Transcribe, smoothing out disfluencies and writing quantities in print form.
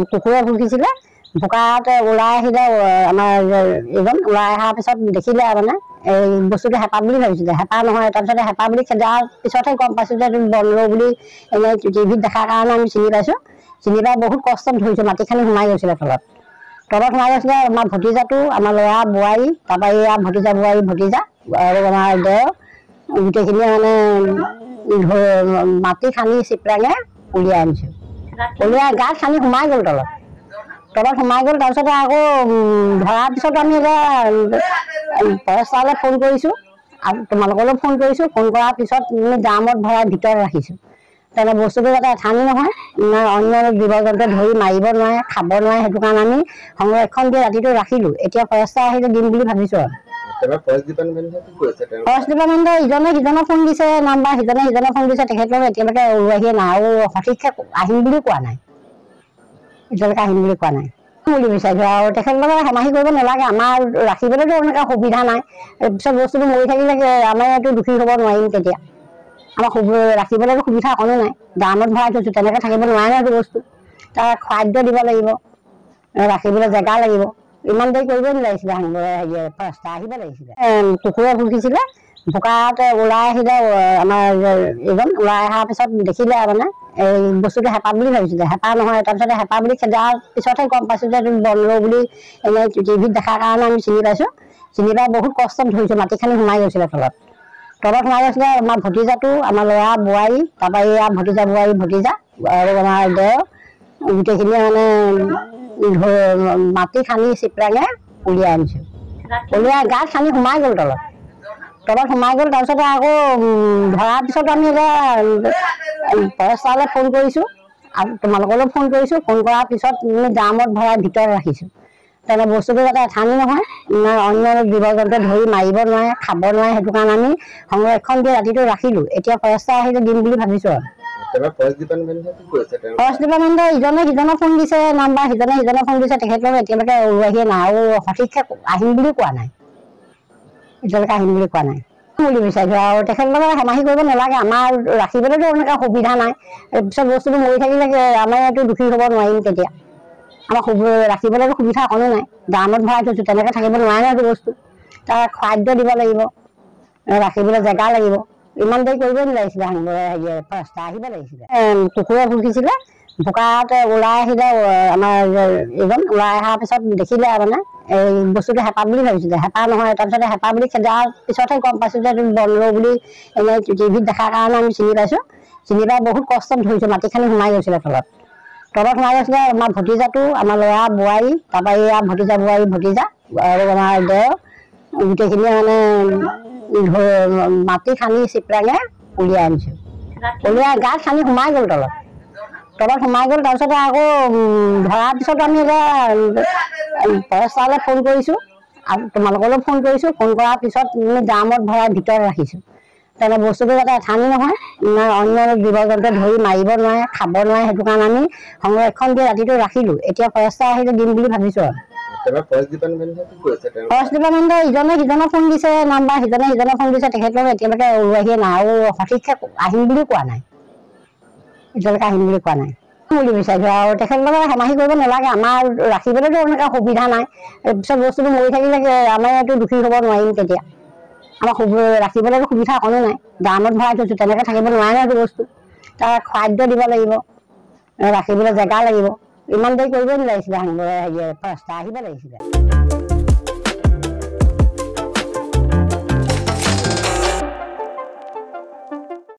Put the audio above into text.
কুকুৰে ভুকিছিলে ভোকাতে ওলাই আহিলে আমাৰ এজন ওলাই অহাৰ পিছত দেখিলে মানে এই বস্তুটো হেঁপা বুলি ভাবিছিলে হেঁপা নহয় তাৰপিছতে হেঁপা বুলি খেদাৰ পিছতহে গম পাইছোঁ যে এইটো বনলো বুলি এনেই টিভিত দেখাৰ কাৰণে আমি চিনি পাইছোঁ চিনি পাই বহুত কষ্টত ধৰিছোঁ মাটি খানি সোমাই গৈছিলে তলত সোমাই গৈছিলে আমাৰ ভতিজাটো আমাৰ ল'ৰা বোৱাৰী তাৰপৰা এয়া ভতিজা বোৱাৰী ভতিজা আৰু আমাৰ দেও গোটেইখিনিয়ে মানে মাটি খানি চিপৰাঙে উলিয়াই আনিছোঁ উলিয়াই গাত খানি সোমাই গ'ল তলত সোমাই গ'ল তাৰপিছতে আকৌ ধৰাৰ পিছত আমি এতিয়া ফৰেষ্টাৰলৈ ফোন কৰিছোঁ আৰু তোমালোকলৈও ফোন কৰিছোঁ ফোন কৰাৰ পিছত ড্ৰামত ভৰাই ভিতৰত ৰাখিছোঁ তেনে বস্তুটো যাতে এঠানি নহয় অন্য জীৱ জন্তুৱে ধৰি মাৰিব নোৱাৰে খাব নোৱাৰে সেইটো কাৰণে আমি সংৰক্ষণ দি ৰাতিটো ৰাখিলোঁ এতিয়া ফৰেষ্টাৰ আহিলে দিম বুলি ভাবিছোঁ আৰু ফৰেষ্ট ডিপাৰ্টমেণ্টে ইজনে সিজনক ফোন দিছে নাম্বাৰ সিজনে সিজনক ফোন দিছে তেখেতলোকে এতিয়ালৈকে ওলোৱাহিয়ে নাই আৰু সঠিককৈ আহিম বুলি কোৱা নাই এতিয়ালৈকে আহিম বুলি কোৱা নাই বুলি বিচাৰিছোঁ আৰু তেখেতলোকে হেমাহি কৰিব নালাগে আমাৰ ৰাখিবলৈতো এনেকুৱা সুবিধা নাই পিছত বস্তুটো মৰি থাকিলে আমাৰ ইয়াতো দোষী হ'ব নোৱাৰিম তেতিয়া আমাক ৰাখিবলৈতো সুবিধা অকণো নাই ড্ৰামত ভৰাই থৈছোঁ তেনেকৈ থাকিব নোৱাৰে এইটো বস্তু তাৰ খাদ্য দিব লাগিব ৰাখিবলৈ জেগা লাগিব ইমান দেৰি কৰিব নালাগিছিলে ফৰেষ্টাৰ আহিব লাগিছিলে কুকুৰে ভুকিছিলে ভোকাতে ওলাই আহিলে আমাৰ এজন ওলাই অহাৰ পিছত দেখিলে মানে এই বস্তুটো হেঁপা বুলি ভাবিছিলে হেঁপা নহয় তাৰপিছতে হেঁপা বুলি খেদাৰ পিছতহে গম পাইছোঁ যে এইটো বনলো বুলি এনেই টিভিত দেখাৰ কাৰণে আমি চিনি পাইছোঁ চিনি পাই বহুত কষ্টত ধৰিছোঁ মাটি খানি সোমাই গৈছিলে তলত সোমাই গৈছিলে আমাৰ ভতিজাটো আমাৰ ল'ৰা বোৱাৰী তাৰপৰা এয়া ভতিজা বোৱাৰী ভতিজা আৰু আমাৰ দেও গোটেইখিনিয়ে মানে মাটি খানি চিপৰাঙে উলিয়াই আনিছোঁ উলিয়াই গাত খানি সোমাই গ'ল তলত সোমাই গ'ল তাৰপিছতে আকৌ ধৰাৰ পিছত আমি এতিয়া ফৰেষ্টাৰলৈ ফোন কৰিছোঁ আৰু তোমালোকলৈও ফোন কৰিছোঁ ফোন কৰাৰ পিছত ড্ৰামত ভৰাই ভিতৰত ৰাখিছোঁ তেনে বস্তুটো যাতে এঠানি নহয় অন্য জীৱ জন্তুৱে ধৰি মাৰিব নোৱাৰে খাব নোৱাৰে সেইটো কাৰণে আমি সংৰক্ষণ দি ৰাতিটো ৰাখিলোঁ এতিয়া ফৰেষ্টাৰ আহিলে দিম বুলি ভাবিছোঁ আৰু ফৰেষ্ট ডিপাৰ্টমেণ্টে ইজনে সিজনক ফোন দিছে নাম্বাৰ সিজনে সিজনক ফোন দিছে তেখেতলোকে এতিয়ালৈকে ওলোৱাহিয়ে নাই আৰু সঠিককৈ আহিম বুলি কোৱা নাই এতিয়ালৈকে আহিম বুলি কোৱা নাই বুলি বিচাৰিছোঁ আৰু তেখেতলোকে হেমাহি কৰিব নালাগে আমাৰ ৰাখিবলৈতো এনেকুৱা সুবিধা নাই পিছত বস্তুটো মৰি থাকিলে আমাৰ ইয়াতো দোষী হ'ব নোৱাৰিম তেতিয়া আমাক ৰাখিবলৈতো সুবিধা অকণো নাই ড্ৰামত ভৰাই থৈছোঁ তেনেকৈ থাকিব নোৱাৰে এইটো বস্তু তাৰ খাদ্য দিব লাগিব ৰাখিবলৈ জেগা লাগিব ইমান দেৰি কৰিব নালাগিছিলে ফৰেষ্টাৰ আহিব লাগিছিলে কুকুৰে ভুকিছিলে ভোকাতে ওলাই আহিলে আমাৰ এজন ওলাই অহাৰ পিছত দেখিলে মানে এই বস্তুটো হেঁপা বুলি ভাবিছিলে হেঁপা নহয় তাৰপিছতে হেঁপা বুলি খেদাৰ পিছতহে গম পাইছোঁ যে এইটো বনলো বুলি এনেই টিভিত দেখাৰ কাৰণে আমি চিনি পাইছোঁ চিনি পাই বহুত কষ্টত ধৰিছোঁ মাটি খানি সোমাই গৈছিলে তলত সোমাই গৈছিলে আমাৰ ভতিজাটো আমাৰ ল'ৰা বোৱাৰী তাৰপৰা এয়া ভতিজা বোৱাৰী ভতিজা আৰু আমাৰ দেও গোটেইখিনিয়ে মানে মাটি খানি চিপৰাঙে উলিয়াই আনিছোঁ উলিয়াই গাত খানি সোমাই গ'ল তলত সোমাই গ'ল তাৰপিছতে আকৌ ধৰাৰ পিছত আমি এতিয়া ফৰেষ্টাৰলৈ ফোন কৰিছোঁ আৰু তোমালোকলৈও ফোন কৰিছোঁ ফোন কৰাৰ পিছত ড্ৰামত ভৰাই ভিতৰত ৰাখিছোঁ তেনে বস্তুটো যাতে এঠানি নহয় অন্য জীৱ জন্তুৱে ধৰি মাৰিব নোৱাৰে খাব নোৱাৰে সেইটো কাৰণে আমি সংৰক্ষণ দি ৰাতিটো ৰাখিলোঁ এতিয়া ফৰেষ্টাৰ আহিলে দিম বুলি ভাবিছোঁ আৰু ফৰেষ্ট ডিপাৰ্টমেণ্টে ইজনে সিজনক ফোন দিছে নাম্বাৰ সিজনে সিজনক ফোন দিছে তেখেতলোকে এতিয়ালৈকে ওলোৱাহিয়ে নাই আৰু সঠিককৈ আহিম বুলি কোৱা নাই এতিয়ালৈকে আহিম বুলি কোৱা নাই বুলি বিচাৰিছোঁ আৰু তেখেতলোকে হেমাহি কৰিব নালাগে আমাৰ ৰাখিবলৈতো এনেকুৱা সুবিধা নাই পিছত বস্তুটো মৰি থাকিলে আমাৰ ইয়াতো দোষী হ'ব নোৱাৰিম তেতিয়া আমাক ৰাখিবলৈতো সুবিধা অকণো নাই ড্ৰামত ভৰাই থৈছোঁ তেনেকৈ থাকিব নোৱাৰে এইটো বস্তু তাৰ খাদ্য দিব লাগিব ৰাখিবলৈ জেগা লাগিব ইমান দেৰি কৰিব নালাগিছিলে ফৰেষ্টাৰ আহিব লাগিছিলে